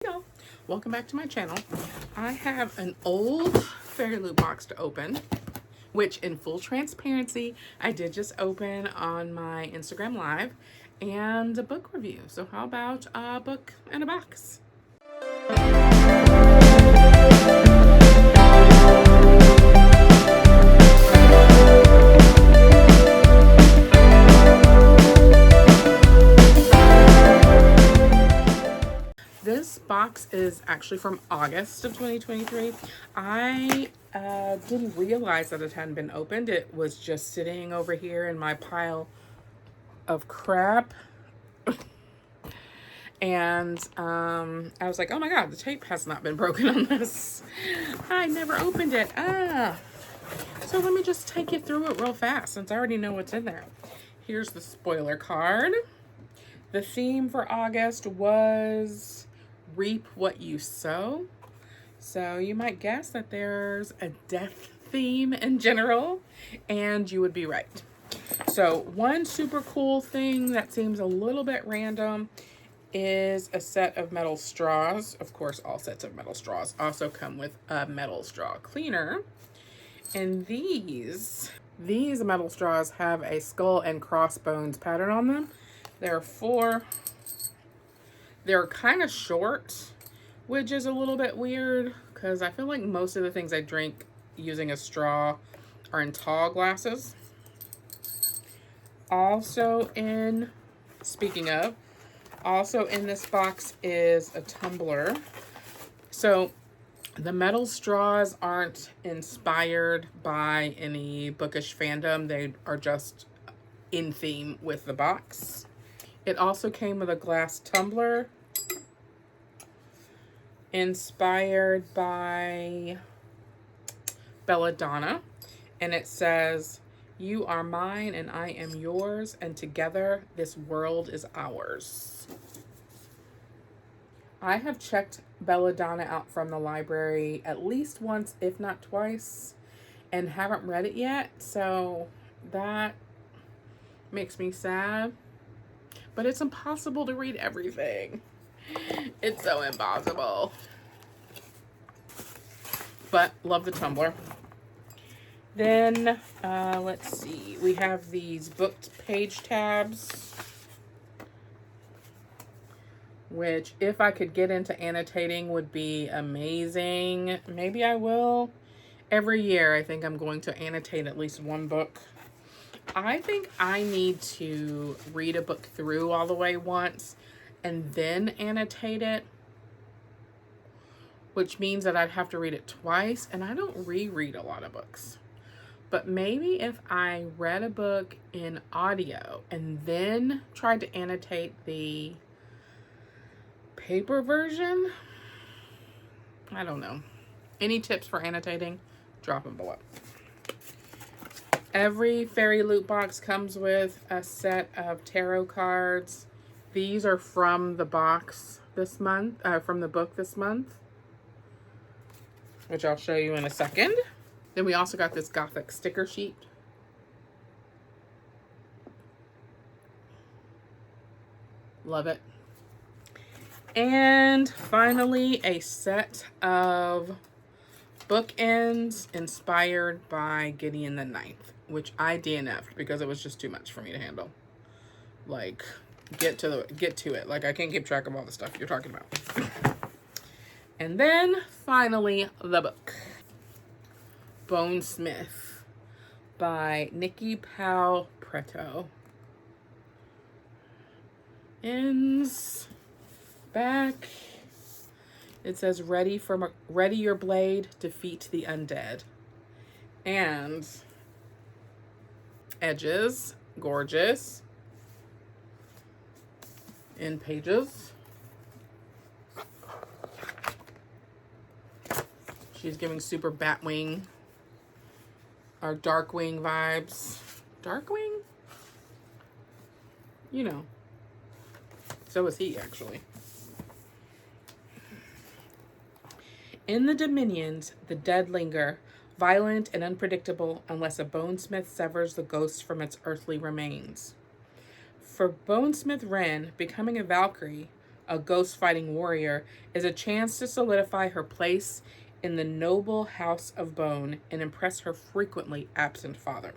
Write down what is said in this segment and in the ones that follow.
Y'all, welcome back to my channel. I have an old Fairy Loot box to open, which in full transparency, I did just open on my Instagram Live, and a book review. So how about a book and a box? This box is actually from August of 2023. I didn't realize that it hadn't been opened. It was just sitting over here in my pile of crap. And I was like, oh my god, the tape has not been broken on this. I never opened it. So let me just take you through it real fast since I already know what's in there. Here's the spoiler card. The theme for August was reap what you sow. So you might guess that there's a death theme in general, and you would be right. So one super cool thing that seems a little bit random is a set of metal straws. Of course, all sets of metal straws also come with a metal straw cleaner. And these metal straws have a skull and crossbones pattern on them. They're kind of short, which is a little bit weird because I feel like most of the things I drink using a straw are in tall glasses. Also in this box is a tumbler. So the metal straws aren't inspired by any bookish fandom. They are just in theme with the box. It also came with a glass tumbler inspired by Belladonna, and it says, "You are mine and I am yours, and together this world is ours." I have checked Belladonna out from the library at least once, if not twice, and haven't read it yet, so that makes me sad. But it's impossible to read everything. It's so impossible. But love the tumbler. Then, let's see. We have these booked page tabs, which if I could get into annotating would be amazing. Maybe I will. Every year, I think I'm going to annotate at least one book. I think I need to read a book through all the way once and then annotate it, which means that I'd have to read it twice, and I don't reread a lot of books. But maybe if I read a book in audio and then tried to annotate the paper version, I don't know. Any tips for annotating? Drop them below. Every Fairy Loot box comes with a set of tarot cards. These are from the box this month, from the book this month, which I'll show you in a second. Then we also got this Gothic sticker sheet. Love it. And finally, a set of bookends inspired by Gideon the Ninth, which I DNF'd because it was just too much for me to handle. Like, get to it. Like, I can't keep track of all the stuff you're talking about. And then finally, the book, Bonesmith by Nikki Powell Preto. Ends back. It says, ready your blade, defeat the undead. And edges, gorgeous. In pages. She's giving super Batwing or Darkwing vibes. Darkwing? You know. So is he, actually. In the Dominions, the dead linger, violent and unpredictable unless a bonesmith severs the ghost from its earthly remains. For Bonesmith Wren, becoming a Valkyrie, a ghost fighting warrior, is a chance to solidify her place in the noble house of Bone and impress her frequently absent father.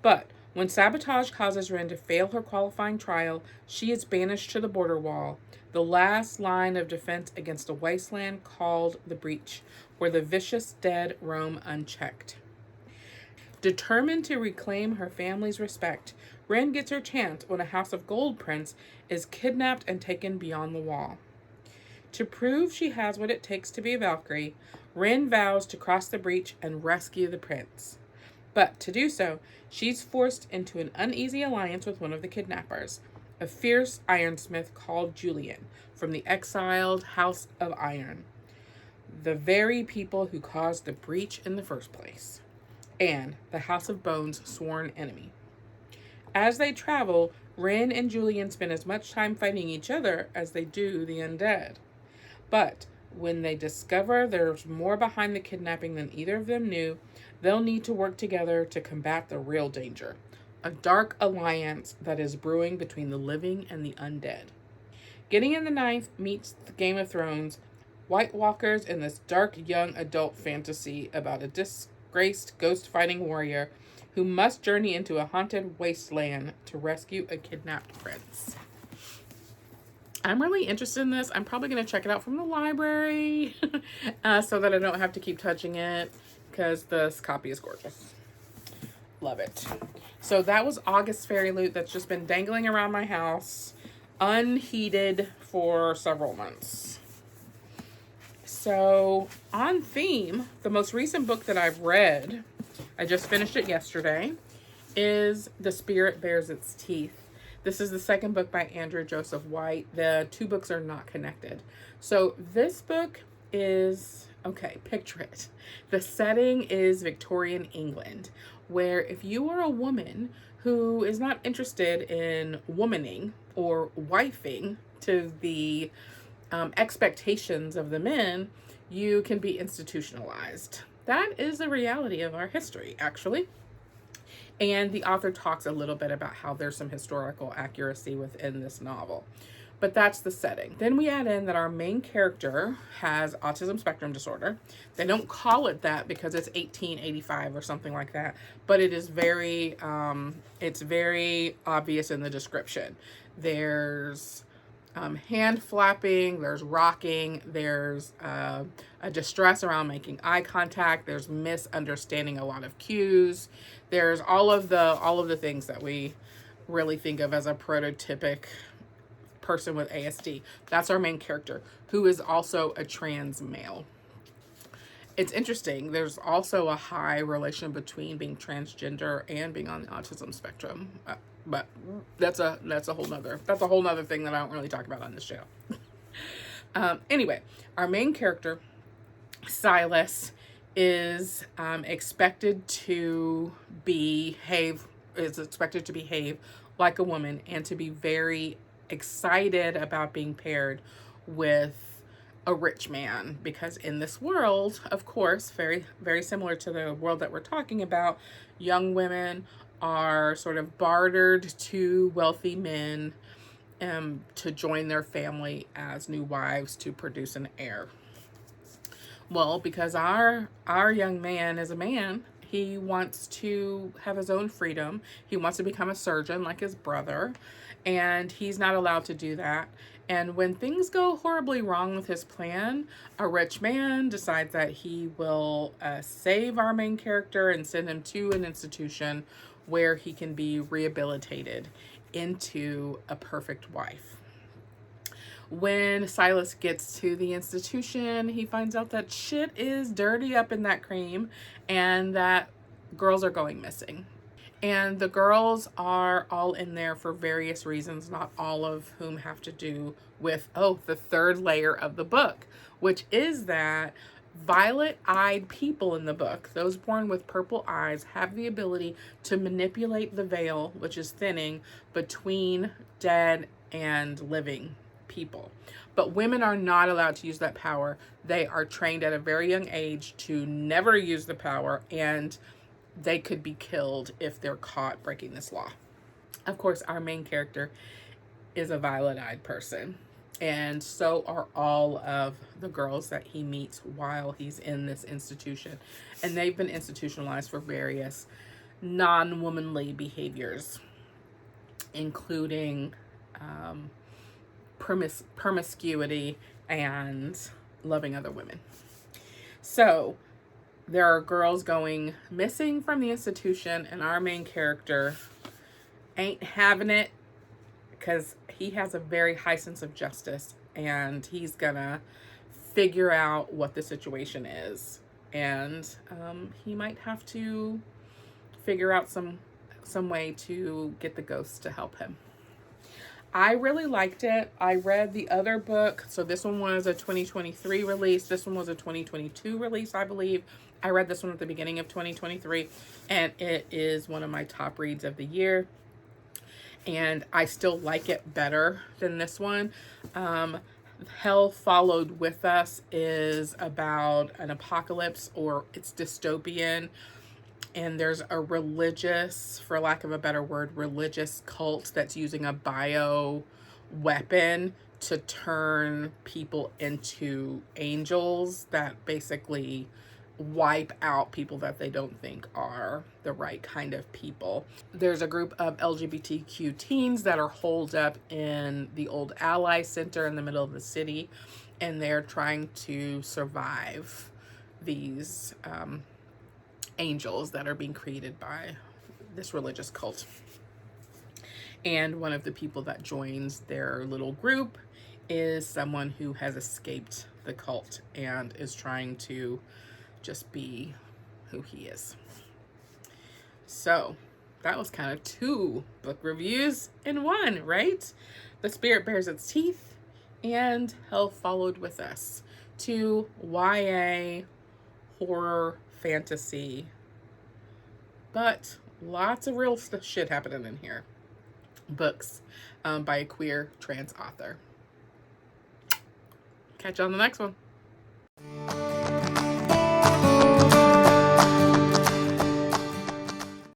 But when sabotage causes Ren to fail her qualifying trial, she is banished to the border wall, the last line of defense against a wasteland called the Breach, where the vicious dead roam unchecked. Determined to reclaim her family's respect, Ren gets her chance when a House of Gold prince is kidnapped and taken beyond the wall. To prove she has what it takes to be a Valkyrie, Ren vows to cross the breach and rescue the prince. But to do so, she's forced into an uneasy alliance with one of the kidnappers, a fierce ironsmith called Julian, from the exiled House of Iron, the very people who caused the breach in the first place, and the House of Bone's sworn enemy. As they travel, Ren and Julian spend as much time fighting each other as they do the undead. But when they discover there's more behind the kidnapping than either of them knew, they'll need to work together to combat the real danger, a dark alliance that is brewing between the living and the undead. Gideon the Ninth meets the Game of Thrones, White Walkers in this dark young adult fantasy about a disgraced ghost-fighting warrior who must journey into a haunted wasteland to rescue a kidnapped prince. I'm really interested in this. I'm probably going to check it out from the library so that I don't have to keep touching it, because this copy is gorgeous. Love it. So that was August Fairy Loot that's just been dangling around my house, unheated for several months. So on theme, the most recent book that I've read, I just finished it yesterday, is The Spirit Bares Its Teeth. This is the second book by Andrew Joseph White. The two books are not connected. So this book is, okay, picture it. The setting is Victorian England, where if you are a woman who is not interested in womaning or wifing to the expectations of the men, you can be institutionalized. That is the reality of our history, actually. And the author talks a little bit about how there's some historical accuracy within this novel. But that's the setting. Then we add in that our main character has autism spectrum disorder. They don't call it that because it's 1885 or something like that, but it is it's very obvious in the description. There's hand flapping, there's rocking, there's a distress around making eye contact, there's misunderstanding a lot of cues, there's all of the things that we really think of as a prototypic person with ASD. That's our main character, who is also a trans male. It's interesting. There's also a high relation between being transgender and being on the autism spectrum. But that's a whole nother thing that I don't really talk about on this show. Anyway, our main character, Silas, is expected to behave like a woman and to be very excited about being paired with a rich man, because in this world, of course, very, very similar to the world that we're talking about, young women are sort of bartered to wealthy men to join their family as new wives to produce an heir. Well, because our young man is a man, he wants to have his own freedom. He wants to become a surgeon like his brother, and he's not allowed to do that. And when things go horribly wrong with his plan, a rich man decides that he will save our main character and send him to an institution where he can be rehabilitated into a perfect wife. When Silas gets to the institution, he finds out that shit is dirty up in that cream and that girls are going missing. And the girls are all in there for various reasons, not all of whom have to do with, the third layer of the book, which is that violet-eyed people in the book, those born with purple eyes, have the ability to manipulate the veil, which is thinning, between dead and living people. But women are not allowed to use that power. They are trained at a very young age to never use the power, and they could be killed if they're caught breaking this law. Of course, our main character is a violet-eyed person. And so are all of the girls that he meets while he's in this institution. And they've been institutionalized for various non-womanly behaviors, including promiscuity and loving other women. So there are girls going missing from the institution, and our main character ain't having it because he has a very high sense of justice, and he's gonna figure out what the situation is. And he might have to figure out some way to get the ghosts to help him. I really liked it. I read the other book. So this one was a 2023 release. This one was a 2022 release, I believe. I read this one at the beginning of 2023, and it is one of my top reads of the year. And I still like it better than this one. Hell Followed With Us is about an apocalypse, or it's dystopian. And there's a religious, for lack of a better word, religious cult that's using a bio weapon to turn people into angels that basically wipe out people that they don't think are the right kind of people. There's a group of LGBTQ teens that are holed up in the old Ally Center in the middle of the city, and they're trying to survive these angels that are being created by this religious cult. And one of the people that joins their little group is someone who has escaped the cult and is trying to just be who he is. So that was kind of 2 book reviews in one, right? The Spirit Bares Its Teeth and Hell Followed With Us. 2 YA horror fantasy, but lots of real shit happening in here. Books by a queer trans author. Catch you on the next one.